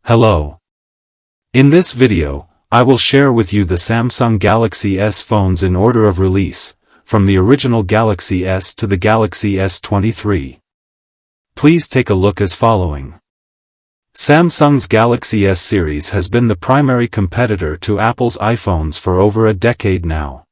Hello. In this video, I will share with you the Samsung Galaxy S phones in order of release, from the original Galaxy S to the Galaxy S23. Please take a look as following. Samsung's Galaxy S series has been the primary competitor to Apple's iPhones for over a decade now.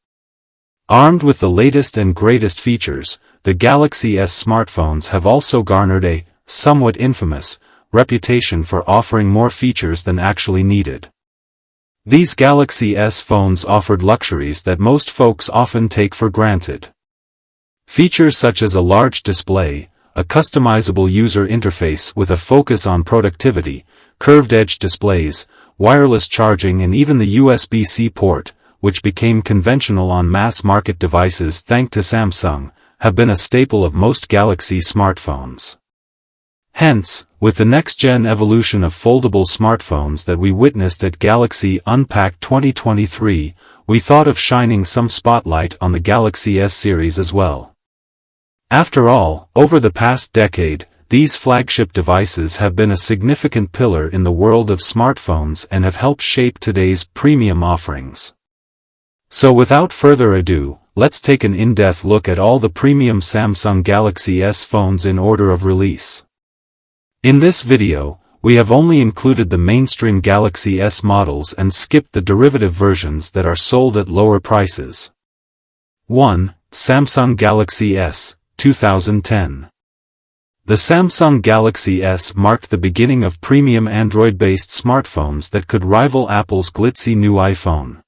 Armed with the latest and greatest features, the Galaxy S smartphones have also garnered a, somewhat infamous, reputation for offering more features than actually needed. These Galaxy S phones offered luxuries that most folks often take for granted. Features such as a large display, a customizable user interface with a focus on productivity, curved-edge displays, wireless charging and even the USB-C port, which became conventional on mass-market devices thanks to Samsung, have been a staple of most Galaxy smartphones. Hence, with the next-gen evolution of foldable smartphones that we witnessed at Galaxy Unpacked 2023, we thought of shining some spotlight on the Galaxy S series as well. After all, over the past decade, these flagship devices have been a significant pillar in the world of smartphones and have helped shape today's premium offerings. So without further ado, let's take an in-depth look at all the premium Samsung Galaxy S phones in order of release. In this video, we have only included the mainstream Galaxy S models and skipped the derivative versions that are sold at lower prices. 1. Samsung Galaxy S, 2010. The Samsung Galaxy S marked the beginning of premium Android-based smartphones that could rival Apple's glitzy new iPhone.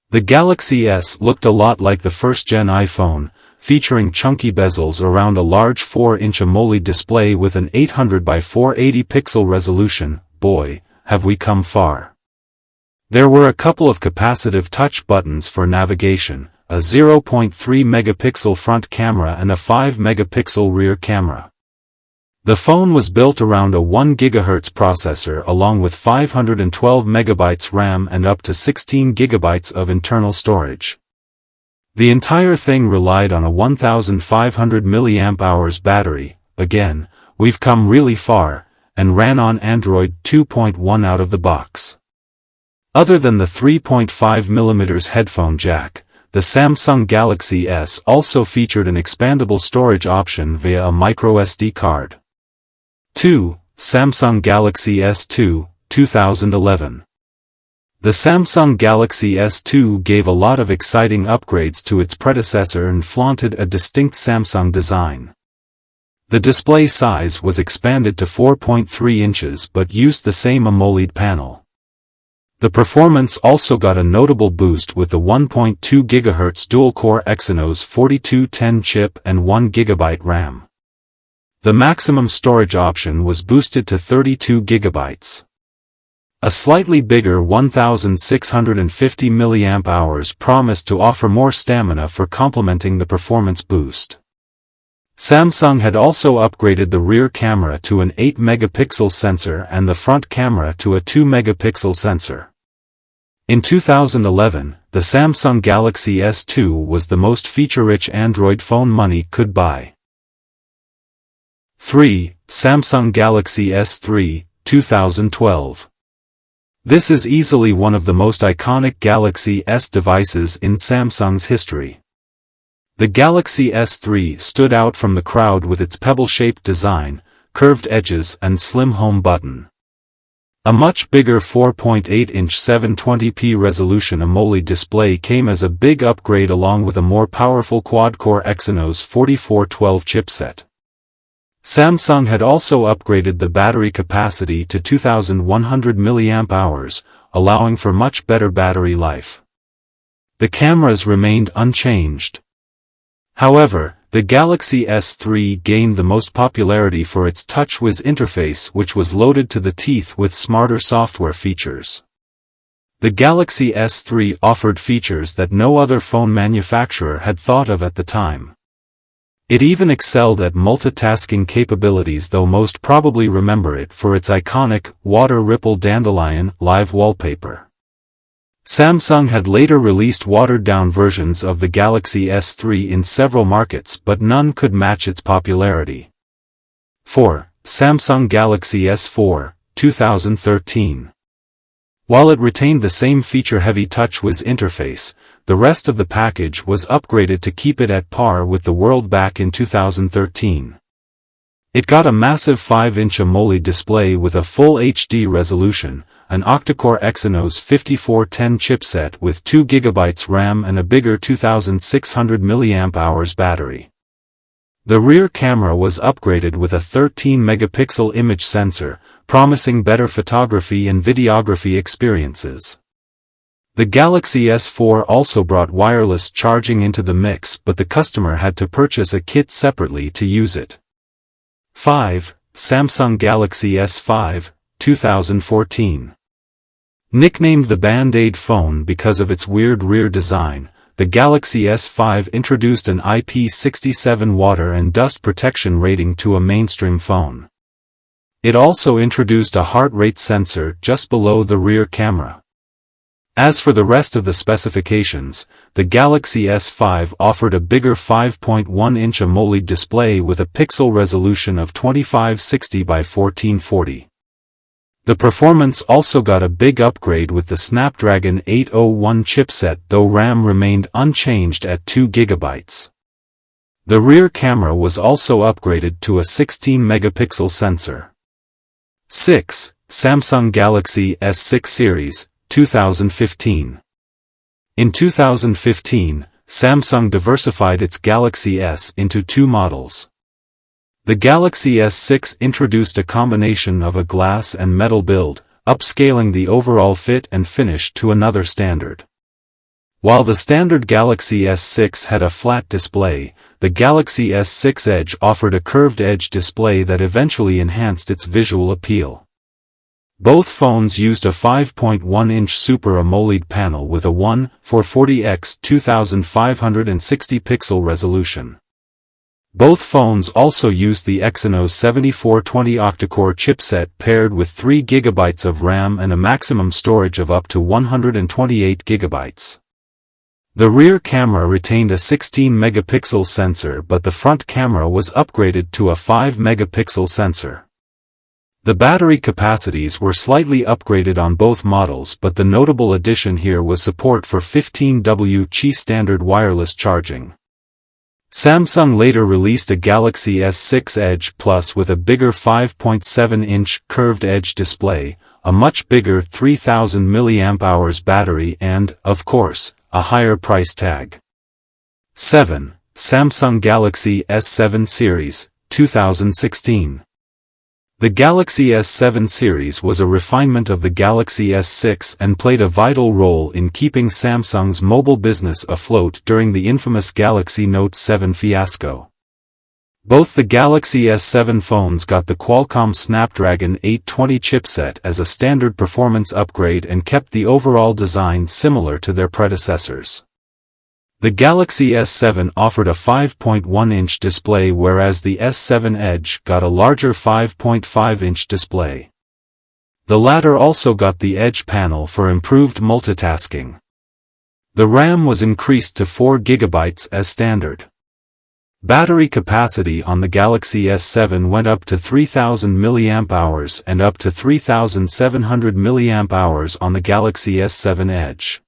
The Galaxy S looked a lot like the first-gen iPhone, featuring chunky bezels around a large 4-inch AMOLED display with an 800 by 480 pixel resolution. Boy, have we come far. There were a couple of capacitive touch buttons for navigation, a 0.3 megapixel front camera and a 5 megapixel rear camera. The phone was built around a 1 GHz processor along with 512 MB RAM and up to 16 GB of internal storage. The entire thing relied on a 1500 mAh battery. Again, we've come really far, and ran on Android 2.1 out of the box. Other than the 3.5mm headphone jack, the Samsung Galaxy S also featured an expandable storage option via a microSD card. 2. Samsung Galaxy S2, 2011. The Samsung Galaxy S2 gave a lot of exciting upgrades to its predecessor and flaunted a distinct Samsung design. The display size was expanded to 4.3 inches but used the same AMOLED panel. The performance also got a notable boost with the 1.2 GHz dual-core Exynos 4210 chip and 1 GB RAM. The maximum storage option was boosted to 32 GB. A slightly bigger 1650 mAh promised to offer more stamina for complementing the performance boost. Samsung had also upgraded the rear camera to an 8 megapixel sensor and the front camera to a 2 megapixel sensor. In 2011, the Samsung Galaxy S2 was the most feature-rich Android phone money could buy. 3. Samsung Galaxy S3, 2012. This is easily one of the most iconic Galaxy S devices in Samsung's history. The Galaxy S3 stood out from the crowd with its pebble-shaped design, curved edges and slim home button. A much bigger 4.8-inch 720p resolution AMOLED display came as a big upgrade along with a more powerful quad-core Exynos 4412 chipset. Samsung had also upgraded the battery capacity to 2100 mAh, allowing for much better battery life. The cameras remained unchanged. However, the Galaxy S3 gained the most popularity for its TouchWiz interface, which was loaded to the teeth with smarter software features. The Galaxy S3 offered features that no other phone manufacturer had thought of at the time. It even excelled at multitasking capabilities, though most probably remember it for its iconic water ripple dandelion live wallpaper. Samsung had later released watered-down versions of the Galaxy S3 in several markets, but none could match its popularity. 4. Samsung Galaxy S4, 2013. While it retained the same feature-heavy TouchWiz interface, the rest of the package was upgraded to keep it at par with the world back in 2013. It got a massive 5-inch AMOLED display with a full HD resolution, an octa-core Exynos 5410 chipset with 2 GB RAM and a bigger 2600 mAh battery. The rear camera was upgraded with a 13-megapixel image sensor, promising better photography and videography experiences. The Galaxy S4 also brought wireless charging into the mix, but the customer had to purchase a kit separately to use it. 5. Samsung Galaxy S5, 2014. Nicknamed the Band-Aid phone because of its weird rear design, the Galaxy S5 introduced an IP67 water and dust protection rating to a mainstream phone. It also introduced a heart rate sensor just below the rear camera. As for the rest of the specifications, the Galaxy S5 offered a bigger 5.1-inch AMOLED display with a pixel resolution of 2560 by 1440. The performance also got a big upgrade with the Snapdragon 801 chipset, though RAM remained unchanged at 2 GB. The rear camera was also upgraded to a 16-megapixel sensor. 6. Samsung Galaxy S6 series, 2015. In 2015, Samsung diversified its Galaxy S into two models. The Galaxy S6 introduced a combination of a glass and metal build, upscaling the overall fit and finish to another standard. While the standard Galaxy S6 had a flat display, the Galaxy S6 Edge offered a curved edge display that eventually enhanced its visual appeal. Both phones used a 5.1-inch Super AMOLED panel with a 1:440x 2560 pixel resolution. Both phones also used the Exynos 7420 octa-core chipset paired with 3 GB of RAM and a maximum storage of up to 128 GB. The rear camera retained a 16-megapixel sensor, but the front camera was upgraded to a 5-megapixel sensor. The battery capacities were slightly upgraded on both models, but the notable addition here was support for 15W Qi standard wireless charging. Samsung later released a Galaxy S6 Edge Plus with a bigger 5.7-inch curved edge display, a much bigger 3000 mAh battery and, of course, a higher price tag. 7. Samsung Galaxy S7 series, 2016. The Galaxy S7 series was a refinement of the Galaxy S6 and played a vital role in keeping Samsung's mobile business afloat during the infamous Galaxy Note 7 fiasco. Both the Galaxy S7 phones got the Qualcomm Snapdragon 820 chipset as a standard performance upgrade and kept the overall design similar to their predecessors. The Galaxy S7 offered a 5.1-inch display, whereas the S7 Edge got a larger 5.5-inch display. The latter also got the Edge panel for improved multitasking. The RAM was increased to 4 GB as standard. Battery capacity on the Galaxy S7 went up to 3000 mAh and up to 3700 mAh on the Galaxy S7 Edge.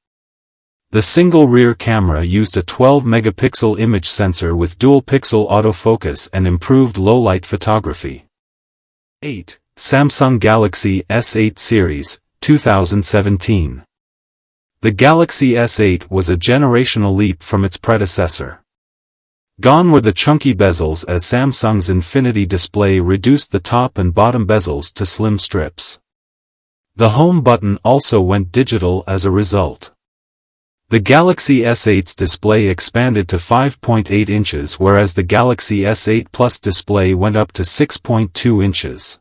The single rear camera used a 12-megapixel image sensor with dual-pixel autofocus and improved low-light photography. 8. Samsung Galaxy S8 series, 2017. The Galaxy S8 was a generational leap from its predecessor. Gone were the chunky bezels, as Samsung's Infinity display reduced the top and bottom bezels to slim strips. The home button also went digital as a result. The Galaxy S8's display expanded to 5.8 inches, whereas the Galaxy S8 Plus display went up to 6.2 inches.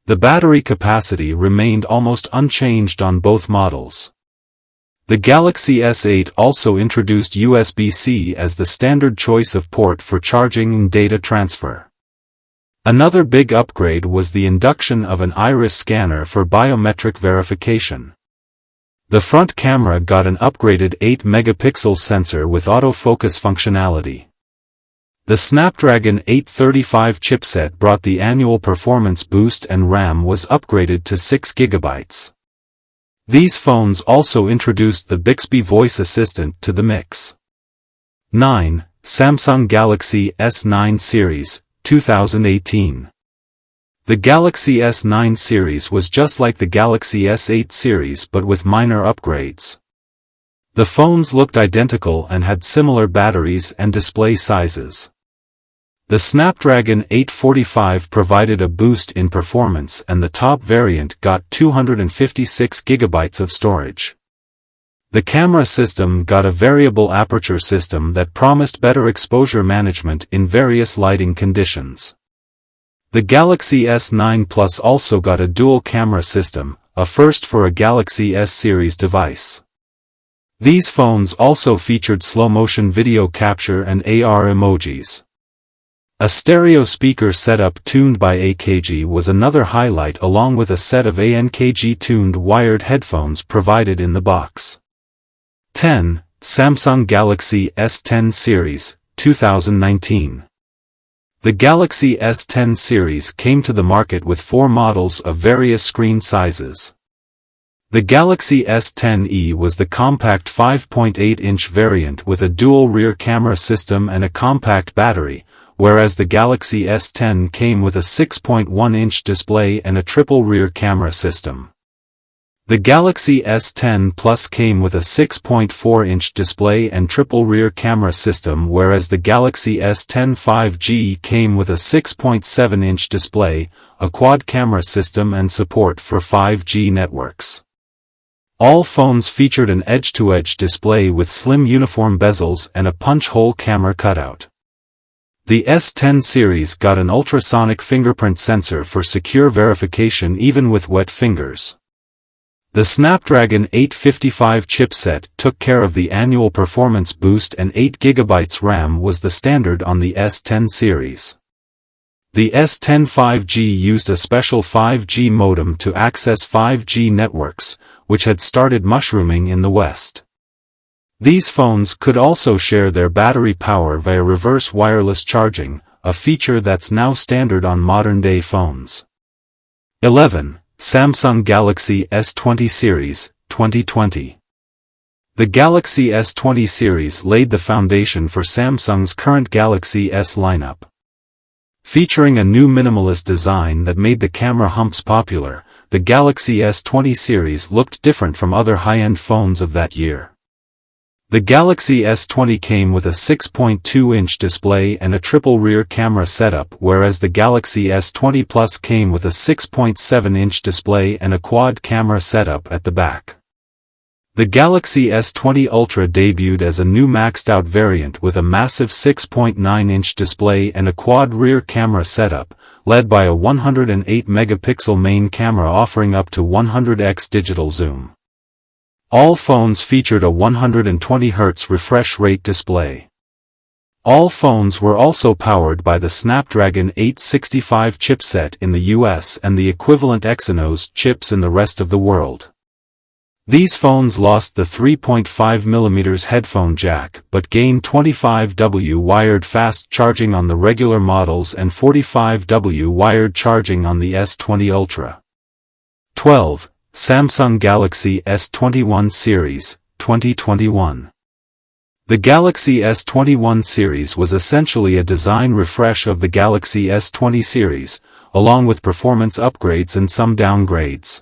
The battery capacity remained almost unchanged on both models. The Galaxy S8 also introduced USB-C as the standard choice of port for charging and data transfer. Another big upgrade was the induction of an iris scanner for biometric verification. The front camera got an upgraded 8-megapixel sensor with autofocus functionality. The Snapdragon 835 chipset brought the annual performance boost and RAM was upgraded to 6 GB. These phones also introduced the Bixby voice assistant to the mix. 9. Samsung Galaxy S9 series, 2018. The Galaxy S9 series was just like the Galaxy S8 series but with minor upgrades. The phones looked identical and had similar batteries and display sizes. The Snapdragon 845 provided a boost in performance and the top variant got 256 GB of storage. The camera system got a variable aperture system that promised better exposure management in various lighting conditions. The Galaxy S9 Plus also got a dual camera system, a first for a Galaxy S series device. These phones also featured slow-motion video capture and AR emojis. A stereo speaker setup tuned by AKG was another highlight along with a set of ANKG-tuned wired headphones provided in the box. 10. Samsung Galaxy S10 series, 2019. The Galaxy S10 series came to the market with 4 models of various screen sizes. The Galaxy S10e was the compact 5.8-inch variant with a dual rear camera system and a compact battery, whereas the Galaxy S10 came with a 6.1-inch display and a triple rear camera system. The Galaxy S10 Plus came with a 6.4-inch display and triple rear camera system, whereas the Galaxy S10 5G came with a 6.7-inch display, a quad camera system and support for 5G networks. All phones featured an edge-to-edge display with slim uniform bezels and a punch-hole camera cutout. The S10 series got an ultrasonic fingerprint sensor for secure verification even with wet fingers. The Snapdragon 855 chipset took care of the annual performance boost and 8 GB RAM was the standard on the S10 series. The S10 5G used a special 5G modem to access 5G networks, which had started mushrooming in the West. These phones could also share their battery power via reverse wireless charging, a feature that's now standard on modern-day phones. 11. Samsung Galaxy S20 series, 2020. The Galaxy S20 series laid the foundation for Samsung's current Galaxy S lineup. Featuring a new minimalist design that made the camera humps popular, the Galaxy S20 series looked different from other high-end phones of that year. The Galaxy S20 came with a 6.2-inch display and a triple rear camera setup, whereas the Galaxy S20 Plus came with a 6.7-inch display and a quad camera setup at the back. The Galaxy S20 Ultra debuted as a new maxed-out variant with a massive 6.9-inch display and a quad rear camera setup, led by a 108-megapixel main camera offering up to 100x digital zoom. All phones featured a 120Hz refresh rate display. All phones were also powered by the Snapdragon 865 chipset in the US and the equivalent Exynos chips in the rest of the world. These phones lost the 3.5mm headphone jack but gained 25W wired fast charging on the regular models and 45W wired charging on the S20 Ultra. 12. Samsung Galaxy S21 series, 2021. The Galaxy S21 series was essentially a design refresh of the Galaxy S20 series, along with performance upgrades and some downgrades.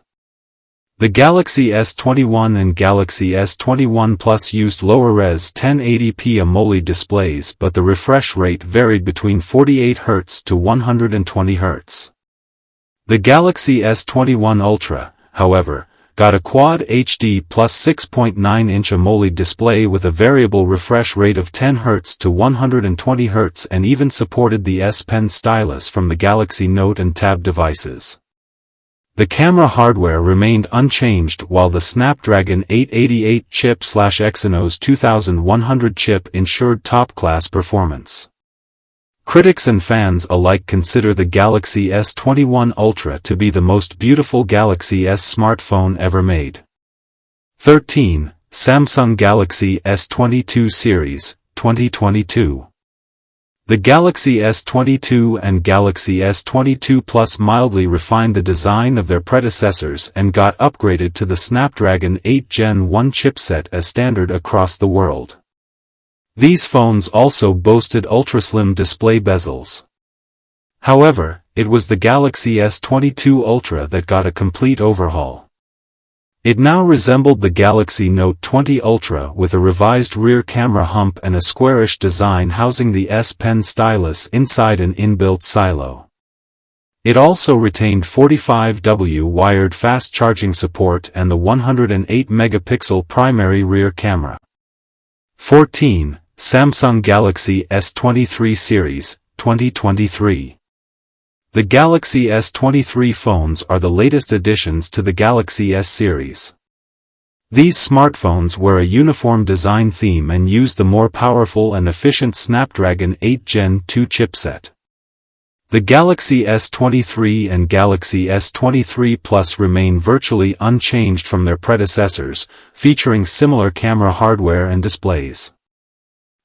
The Galaxy S21 and Galaxy S21 Plus used lower-res 1080p AMOLED displays, but the refresh rate varied between 48Hz to 120Hz. The Galaxy S21 Ultra, however, got a Quad HD plus 6.9-inch AMOLED display with a variable refresh rate of 10Hz to 120Hz and even supported the S Pen stylus from the Galaxy Note and Tab devices. The camera hardware remained unchanged while the Snapdragon 888 chip/Exynos 2100 chip ensured top-class performance. Critics and fans alike consider the Galaxy S21 Ultra to be the most beautiful Galaxy S smartphone ever made. 13. Samsung Galaxy S22 series, 2022. The Galaxy S22 and Galaxy S22 Plus mildly refined the design of their predecessors and got upgraded to the Snapdragon 8 Gen 1 chipset as standard across the world. These phones also boasted ultra-slim display bezels. However, it was the Galaxy S22 Ultra that got a complete overhaul. It now resembled the Galaxy Note 20 Ultra with a revised rear camera hump and a squarish design housing the S Pen stylus inside an inbuilt silo. It also retained 45W wired fast charging support and the 108-megapixel primary rear camera. 14. Samsung Galaxy S23 Series, 2023. The Galaxy S23 phones are the latest additions to the Galaxy S series. These smartphones wear a uniform design theme and use the more powerful and efficient Snapdragon 8 Gen 2 chipset. The Galaxy S23 and Galaxy S23 Plus remain virtually unchanged from their predecessors, featuring similar camera hardware and displays.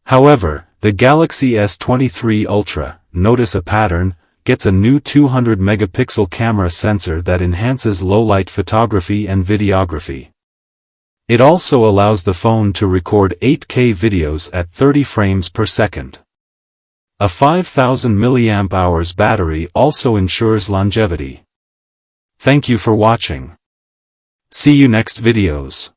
However, the Galaxy S23 Ultra, notice a pattern, gets a new 200-megapixel camera sensor that enhances low-light photography and videography. It also allows the phone to record 8K videos at 30 frames per second. A 5000 mAh battery also ensures longevity. Thank you for watching. See you next videos.